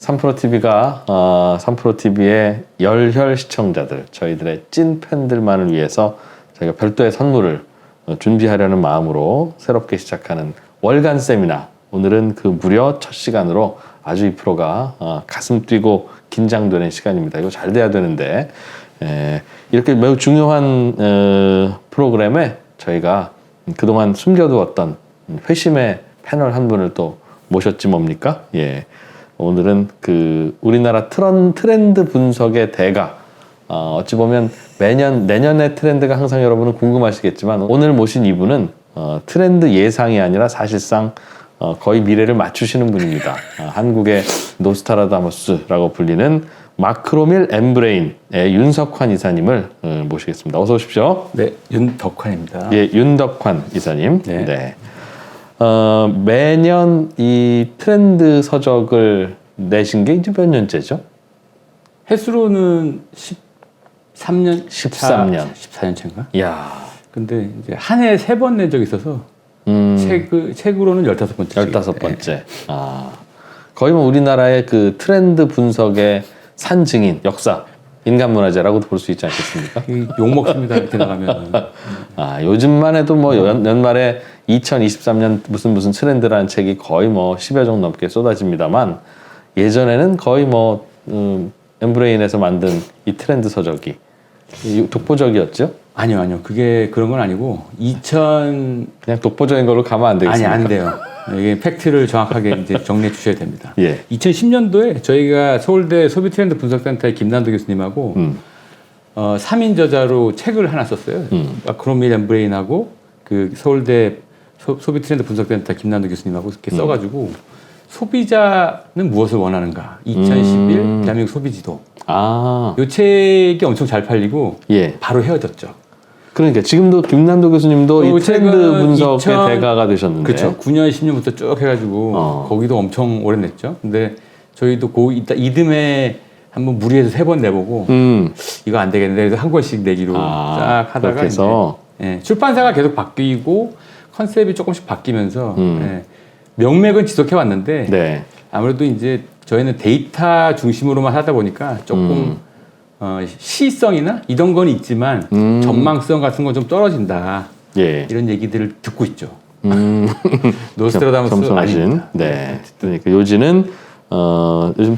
삼프로TV가 3프로TV의 열혈 시청자들, 저희들의 찐 팬들만을 위해서 저희가 별도의 선물을 준비하려는 마음으로 새롭게 시작하는 월간 세미나. 오늘은 그 무려 첫 시간으로 아주 이 프로가 가슴 뛰고 긴장되는 시간입니다. 이거 잘 돼야 되는데 이렇게 매우 중요한 프로그램에 저희가 그동안 숨겨두었던 회심의 패널 한 분을 또 모셨지 뭡니까? 예. 오늘은 그 우리나라 트렌드 분석의 대가, 어찌 보면 내년의 트렌드가 항상 여러분은 궁금하시겠지만 오늘 모신 이분은 트렌드 예상이 아니라 사실상 거의 미래를 맞추시는 분입니다. 한국의 노스트라다무스라고 불리는 마크로밀 엠브레인의 윤석환 이사님을 모시겠습니다. 어서 오십시오. 네, 윤덕환입니다. 예, 윤덕환 이사님. 네. 네. 매년 이 트렌드 서적을 내신 게 이제 몇 년째죠? 횟수로는 13년? 13년. 14년 차인가? 이야. 근데 이제 한 해에 3번 낸 적이 있어서 책으로는 15번째. 15번째. 네. 거의 뭐 우리나라의 그 트렌드 분석의 산증인, 역사, 인간문화재라고도 볼 수 있지 않겠습니까? 욕먹습니다, 이렇게 나가면. 요즘만 해도 뭐 연말에 2023년 무슨 트렌드라는 책이 거의 뭐 10여 종 넘게 쏟아집니다만 예전에는 거의 뭐 엠브레인에서 만든 이 트렌드 서적이 독보적이었죠? 아니요. 그게 그런 건 아니고 그냥 독보적인 걸로 가면 안 되겠습니까? 아니, 안 돼요. 이게 팩트를 정확하게 이제 정리해 주셔야 됩니다. 예. 2010년도에 저희가 서울대 소비 트렌드 분석센터의 김난도 교수님하고 3인 저자로 책을 하나 썼어요. 마크로밀 엠브레인하고 그 서울대 소비 트렌드 분석센터 김난도 교수님하고 이렇게 써가지고 소비자는 무엇을 원하는가 2011 대한민국 소비지도. 이 책이 엄청 잘 팔리고 예. 바로 헤어졌죠. 그러니까 지금도 김난도 교수님도 이 트렌드 분석의 대가가 되셨는데 그렇죠. 9년, 10년부터 쭉 해가지고 거기도 엄청 오래 냈죠. 근데 저희도 이듬해 한번 무리해서 3번 내보고 이거 안 되겠는데 그래서 한 권씩 내기로 쫙 하다가 해서 이제, 출판사가 계속 바뀌고 컨셉이 조금씩 바뀌면서 명맥은 지속해 왔는데 네. 아무래도 이제 저희는 데이터 중심으로만 하다 보니까 조금 시성이나 이런 건 있지만 전망성 같은 건 좀 떨어진다. 예. 이런 얘기들을 듣고 있죠. 노스트라다무스 겸손하신. 아닙니다. 네. 그러니까 요즘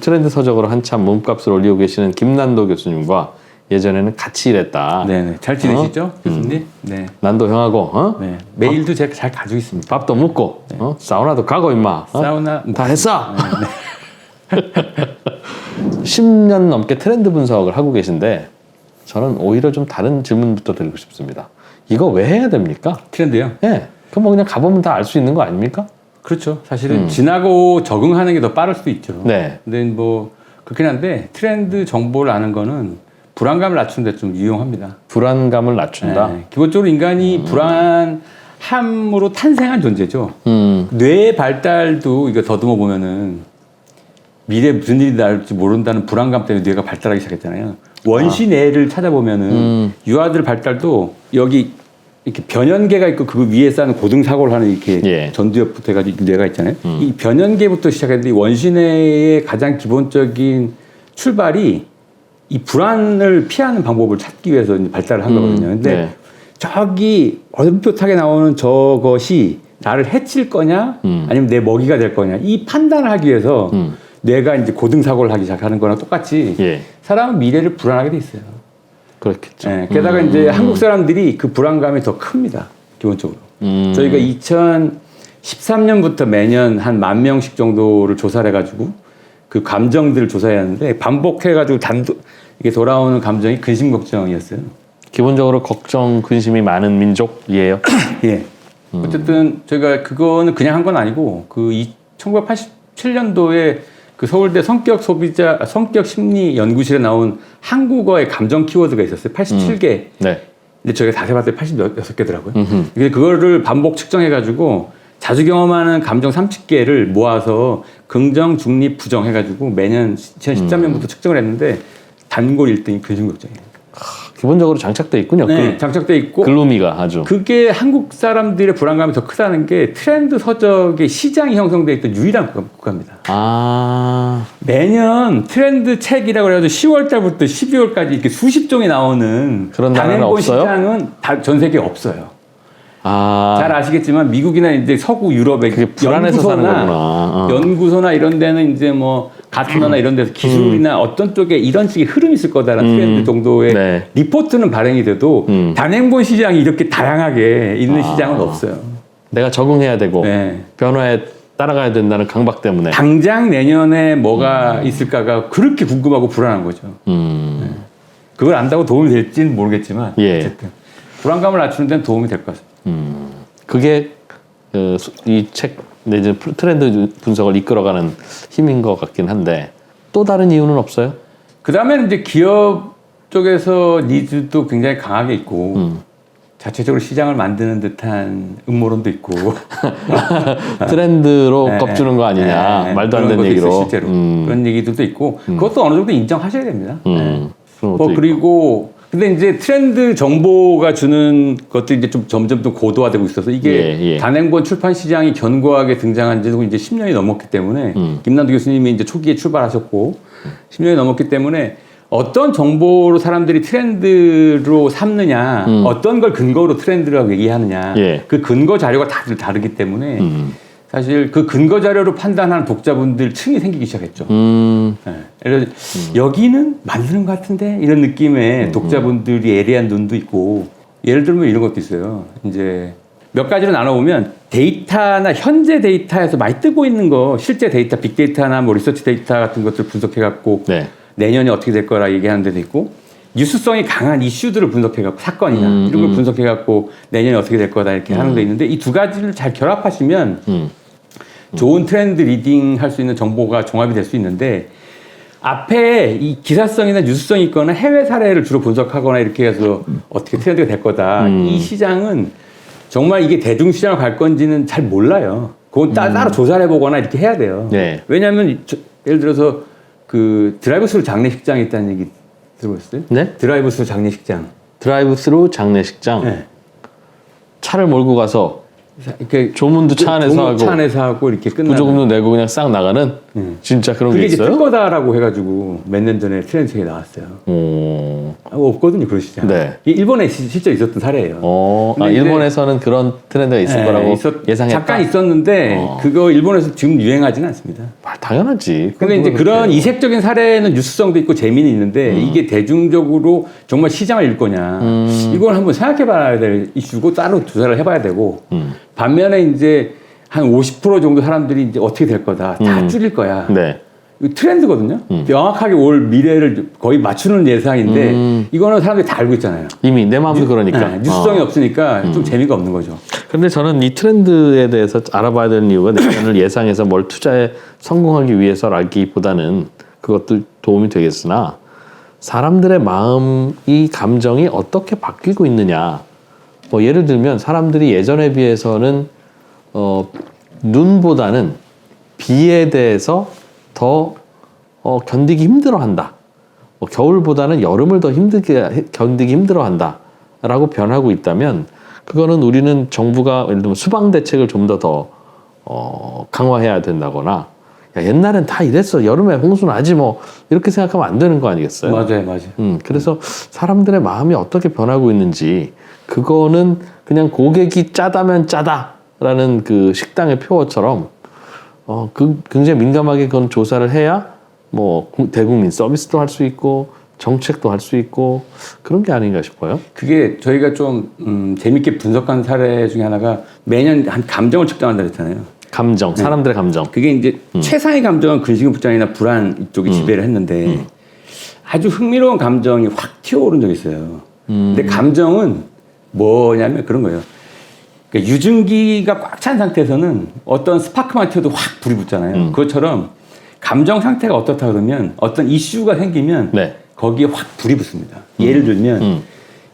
트렌드 서적으로 한참 몸값을 올리고 계시는 김난도 교수님과 예전에는 같이 일했다. 네네. 잘 지내시죠, 교수님? 네. 난도 형하고 네. 메일도 제가 잘 가지고 있습니다. 밥도 먹고 사우나도 가고 임마. 사우나 다 했어. 10년 넘게 트렌드 분석을 하고 계신데 저는 오히려 좀 다른 질문부터 드리고 싶습니다. 이거 왜 해야 됩니까? 트렌드요? 네. 그럼 뭐 그냥 가보면 다 알 수 있는 거 아닙니까? 그렇죠. 사실은 지나고 적응하는 게 더 빠를 수도 있죠. 네. 근데 뭐 그렇긴 한데 트렌드 정보를 아는 거는 불안감을 낮추는 데 좀 유용합니다. 불안감을 낮춘다? 네. 기본적으로 인간이 불안함으로 탄생한 존재죠. 뇌의 발달도 이거 더듬어 보면은 미래에 무슨 일이 날지 모른다는 불안감 때문에 뇌가 발달하기 시작했잖아요. 원시 뇌를 찾아보면은 유아들 발달도 여기 이렇게 변연계가 있고 그 위에 쌓는 고등사고를 하는 이렇게 전두엽부터 해가지고 뇌가 있잖아요. 이 변연계부터 시작했는데 원시 뇌의 가장 기본적인 출발이 이 불안을 피하는 방법을 찾기 위해서 발달을 한 거거든요. 근데 저기 얼핏하게 나오는 저것이 나를 해칠 거냐 아니면 내 먹이가 될 거냐 이 판단을 하기 위해서 뇌가 이제 고등사고를 하기 시작하는 거랑 똑같이 사람은 미래를 불안하게 돼 있어요. 그렇겠죠. 게다가 이제 한국 사람들이 그 불안감이 더 큽니다. 기본적으로. 저희가 2013년부터 매년 한 10,000명씩 정도를 조사를 해가지고 그 감정들을 조사해야 하는데 반복해가지고 이게 돌아오는 감정이 근심 걱정이었어요. 기본적으로 걱정, 근심이 많은 민족이에요. 예. 어쨌든 저희가 그거는 그냥 한 건 아니고 그 1987년도에 그 서울대 성격 심리 연구실에 나온 한국어의 감정 키워드가 있었어요. 87개. 네. 근데 저희가 자세히 봤을 때 86개더라고요. 그거를 반복 측정해가지고 자주 경험하는 감정 30개를 모아서 긍정, 중립, 부정 해가지고 매년 2013년부터 측정을 했는데 단골 1등이 근심 걱정이에요. 기본적으로 장착돼 있군요. 네, 장착돼 있고 글루미가 아주. 그게 한국 사람들의 불안감이 더 크다는 게 트렌드 서적의 시장이 형성돼 있던 유일한 국가입니다. 아, 매년 트렌드 책이라고 해가지고 10월 달부터 12월까지 이렇게 수십 종이 나오는 그런 나라는 단행본 없어요? 시장은 전 세계에 없어요. 아, 잘 아시겠지만 미국이나 이제 서구 유럽의 그게 불안해서 사는 거구나. 연구소나 이런 데는 이제 뭐 가트너나 이런 데서 기술이나 어떤 쪽에 이런 식의 흐름이 있을 거다라는 트렌드 정도의 네. 리포트는 발행이 돼도 단행본 시장이 이렇게 다양하게 있는 시장은 없어요. 내가 적응해야 되고 네. 변화에 따라가야 된다는 강박 때문에. 당장 내년에 뭐가 있을까가 그렇게 궁금하고 불안한 거죠. 그걸 안다고 도움이 될지는 모르겠지만 예. 어쨌든 불안감을 낮추는 데는 도움이 될 것 같습니다. 그게 이 책 내지 트렌드 분석을 이끌어가는 힘인 것 같긴 한데 또 다른 이유는 없어요? 그 다음에는 이제 기업 쪽에서 니즈도 굉장히 강하게 있고 자체적으로 시장을 만드는 듯한 음모론도 있고 트렌드로 네, 겁주는 거 아니냐 네, 말도 안 그런 되는 것도 얘기로 있어요, 실제로 그런 얘기들도 있고 그것도 어느 정도 인정하셔야 됩니다. 네. 그런 것도 뭐 그리고 근데 이제 트렌드 정보가 주는 것들이 이제 좀 점점 더 고도화되고 있어서 이게 예. 단행본 출판 시장이 견고하게 등장한 지도 이제 10년이 넘었기 때문에 김난도 교수님이 이제 초기에 출발하셨고 10년이 넘었기 때문에 어떤 정보로 사람들이 트렌드로 삼느냐, 어떤 걸 근거로 트렌드라고 얘기하느냐, 예. 그 근거 자료가 다들 다르기 때문에 사실 그 근거 자료로 판단하는 독자분들 층이 생기기 시작했죠. 네. 예를 들어 여기는 만드는 것 같은데 이런 느낌의 독자분들이 예리한 눈도 있고 예를 들면 이런 것도 있어요. 이제 몇 가지로 나눠보면 데이터나 현재 데이터에서 많이 뜨고 있는 거 실제 데이터, 빅데이터나 뭐 리서치 데이터 같은 것들을 분석해갖고 네. 내년이 어떻게 될 거라 얘기하는 데도 있고 뉴스성이 강한 이슈들을 분석해갖고 사건이나 이런 걸 분석해갖고 내년이 어떻게 될 거다 이렇게 하는 데 있는데 이 두 가지를 잘 결합하시면 좋은 트렌드 리딩 할 수 있는 정보가 종합이 될 수 있는데 앞에 이 기사성이나 뉴스성이 있거나 해외 사례를 주로 분석하거나 이렇게 해서 어떻게 트렌드가 될 거다. 이 시장은 정말 이게 대중시장을 갈 건지는 잘 몰라요. 그건 따로 조사를 해보거나 이렇게 해야 돼요. 네. 왜냐하면 예를 들어서 그 드라이브스루 장례식장이 있다는 얘기 들어보셨어요? 네? 드라이브스루 장례식장. 드라이브스루 장례식장. 네. 차를 몰고 가서 이렇게 조문도 차 안에서 하고 차 안에서 하고 이렇게 끝나는. 부조금도 내고 그냥 싹 나가는 진짜 그런 게 그게 이제 있어요? 뜰 거다라고 해가지고 몇 년 전에 트렌드책에 나왔어요. 없거든요, 그런 시장. 네. 일본에 실제 있었던 사례예요. 근데 이제 일본에서는 그런 트렌드가 있을 거라고 예상했다. 잠깐 있었는데 그거 일본에서 지금 유행하지는 않습니다. 당연하지. 근데 이제 그런 이색적인 사례는 뉴스성도 있고 재미는 있는데 이게 대중적으로 정말 시장을 일 거냐 이걸 한번 생각해봐야 될 이슈고 따로 조사를 해봐야 되고 반면에 이제 한 50% 정도 사람들이 이제 어떻게 될 거다 다 줄일 거야. 네. 이거 트렌드거든요. 명확하게 올 미래를 거의 맞추는 예상인데 이거는 사람들이 다 알고 있잖아요. 이미 내 마음도 그러니까. 네, 뉴스성이 없으니까 좀 재미가 없는 거죠. 그런데 저는 이 트렌드에 대해서 알아봐야 되는 이유가 내년을 예상해서 뭘 투자에 성공하기 위해서라기보다는 그것도 도움이 되겠으나 사람들의 마음이 감정이 어떻게 바뀌고 있느냐. 뭐 예를 들면 사람들이 예전에 비해서는 눈보다는 비에 대해서 더 견디기 힘들어한다. 겨울보다는 여름을 더 견디기 힘들어한다라고 변하고 있다면 그거는 우리는 정부가 예를 들면 수방 대책을 좀 더 강화해야 된다거나 야, 옛날엔 다 이랬어. 여름에 홍수 나지 뭐 이렇게 생각하면 안 되는 거 아니겠어요? 맞아요. 그래서 사람들의 마음이 어떻게 변하고 있는지 그거는 그냥 고객이 짜다면 짜다라는 그 식당의 표어처럼 굉장히 민감하게 그건 조사를 해야 뭐 대국민 서비스도 할 수 있고 정책도 할 수 있고 그런 게 아닌가 싶어요. 그게 저희가 좀 재밌게 분석한 사례 중에 하나가 매년 한 감정을 측정한다 그랬잖아요. 감정, 사람들의 감정. 그게 이제 최상의 감정은 근심급장이나 불안 이쪽이 지배를 했는데 아주 흥미로운 감정이 확 튀어오른 적이 있어요. 근데 감정은 뭐냐면 그런 거예요. 그러니까 유증기가 꽉 찬 상태에서는 어떤 스파크만 튀어도 확 불이 붙잖아요. 그것처럼 감정 상태가 어떻다 그러면 어떤 이슈가 생기면 네. 거기에 확 불이 붙습니다. 예를 들면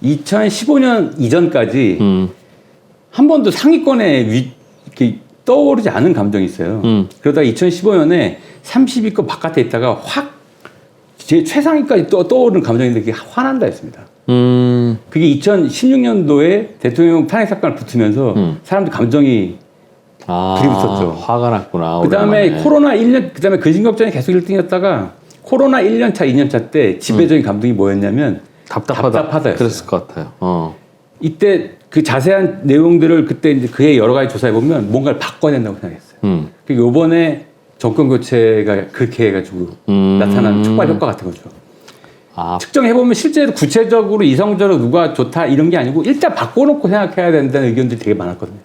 2015년 이전까지 한 번도 상위권에 이렇게 떠오르지 않은 감정이 있어요. 그러다가 2015년에 30위권 바깥에 있다가 확 제 최상위까지 떠오르는 감정인데 그게 화난다 했습니다. 그게 2016년도에 대통령 탄핵 사건을 붙으면서 사람들 감정이 불이 붙었죠. 화가 났구나. 그다음에 오랜만에. 코로나 1년, 그다음에 근심걱정이 계속 1등이었다가 코로나 1년 차, 2년 차 때 지배적인 감동이 뭐였냐면 답답하다였어요. 그랬을 것 같아요. 이때 그 자세한 내용들을 그때 이제 그의 여러 가지 조사해 보면 뭔가를 바꿔야 된다고 생각했어요. 그리고 이번에 정권 교체가 그렇게 해가지고 나타난 촉발 효과 같은 거죠. 측정해 보면 실제로 구체적으로 이성적으로 누가 좋다 이런 게 아니고 일단 바꿔놓고 생각해야 된다는 의견들이 되게 많았거든요.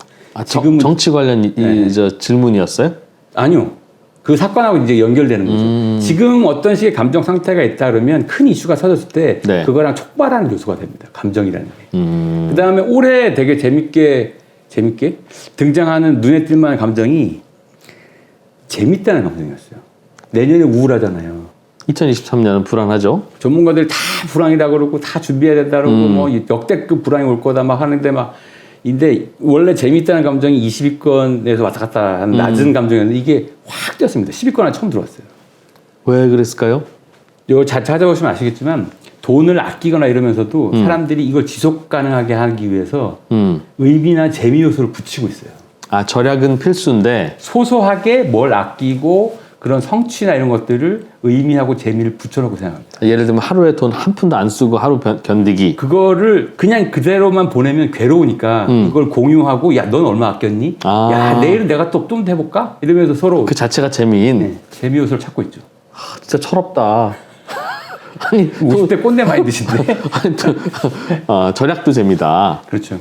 지금은 정치 관련 저 질문이었어요? 아니요. 그 사건하고 이제 연결되는 거죠. 지금 어떤 식의 감정 상태가 있다 그러면 큰 이슈가 터졌을 때 네. 그거랑 촉발하는 요소가 됩니다. 감정이라는 게. 그다음에 올해 되게 재밌게 등장하는 눈에 띌 만한 감정이 재밌다는 감정이었어요. 내년에 우울하잖아요. 2023년은 불안하죠. 전문가들 다 불황이다 그러고 다 준비해야 된다 그러고 뭐 역대급 불황이 올 거다 막 하는데 막 근데 원래 재밌다는 감정이 20위권에서 왔다 갔다 하는 낮은 감정이었는데 이게 확 뛰었습니다. 10위권 안에 처음 들어왔어요. 왜 그랬을까요? 이거 잘 찾아보시면 아시겠지만 돈을 아끼거나 이러면서도 사람들이 이걸 지속 가능하게 하기 위해서 의미나 재미 요소를 붙이고 있어요. 절약은 필수인데 소소하게 뭘 아끼고 그런 성취나 이런 것들을 의미하고 재미를 붙여놓고 생각합니다. 예를 들면 하루에 돈 한 푼도 안 쓰고 하루 견디기. 그거를 그냥 그대로만 보내면 괴로우니까 그걸 공유하고 야, 넌 얼마 아꼈니? 야, 내일은 내가 또 해볼까? 이러면서 서로 그 자체가 재미인. 재미 요소를 찾고 있죠. 진짜 철없다. 아니 50대 꼰대 많이 드신데. 절약도 재미다. 그렇죠.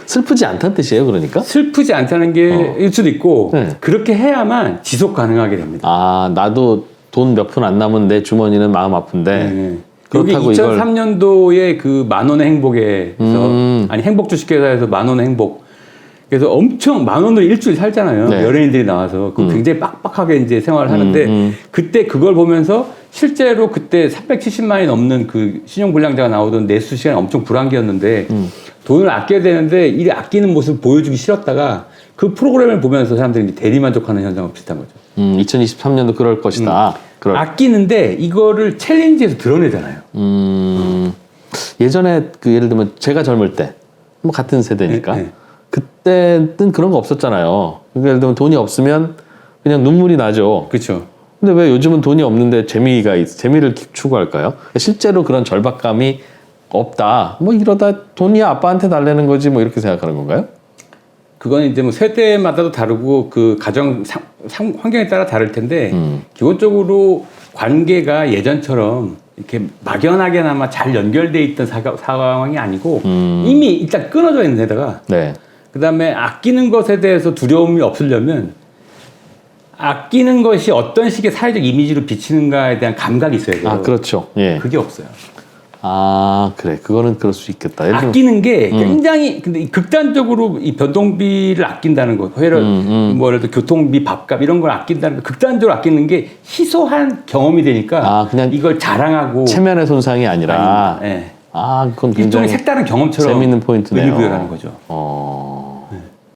슬프지 않다는 뜻이에요, 그러니까? 슬프지 않다는 게일 수도 있고 네. 그렇게 해야만 지속 가능하게 됩니다. 나도 돈 몇 푼 안 남은 내 주머니는 마음 아픈데 네. 여기 그렇다고 2003년도에 그 만원의 행복에서 아니 행복 주식회사에서 만원의 행복 그래서 엄청 만원으로 일주일 살잖아요. 네. 연예인들이 나와서 그 굉장히 빡빡하게 이제 생활을 하는데 그때 그걸 보면서 실제로 그때 370만이 넘는 그 신용불량자가 나오던 내수 시간이 엄청 불안기였는데 돈을 아껴야 되는데 이 아끼는 모습을 보여주기 싫었다가 그 프로그램을 보면서 사람들이 이제 대리만족하는 현상과 비슷한 거죠. 2023년도 그럴 것이다. 아끼는데 이거를 챌린지에서 드러내잖아요. 예전에 그 예를 들면 제가 젊을 때 뭐 같은 세대니까 네. 그때는 그런 거 없었잖아요. 그러니까 예를 들면 돈이 없으면 그냥 눈물이 나죠. 그렇죠. 근데 왜 요즘은 돈이 없는데 재미를 추구할까요? 실제로 그런 절박감이 없다. 뭐 이러다 돈이 아빠한테 달래는 거지 뭐 이렇게 생각하는 건가요? 그건 이제 뭐 세대마다도 다르고 그 가정 환경에 따라 다를 텐데 기본적으로 관계가 예전처럼 이렇게 막연하게나마 잘 연결돼 있던 상황이 아니고 이미 일단 끊어져 있는 데다가 네. 그다음에 아끼는 것에 대해서 두려움이 없으려면 아끼는 것이 어떤 식의 사회적 이미지로 비치는가에 대한 감각이 있어야 돼요. 그렇죠. 예. 그게 없어요. 그래. 그거는 그럴 수 있겠다. 예를 들면 아끼는 게 굉장히 근데 극단적으로 이 변동비를 아낀다는 것, 뭐 예를 들어 교통비, 밥값 이런 걸 아낀다는 거, 극단적으로 아끼는 게 희소한 경험이 되니까 그냥 이걸 자랑하고 체면의 손상이 아니라 네. 그건 일종의 굉장히 색다른 경험처럼 재밌는 포인트네요. 의미부여하는 거죠.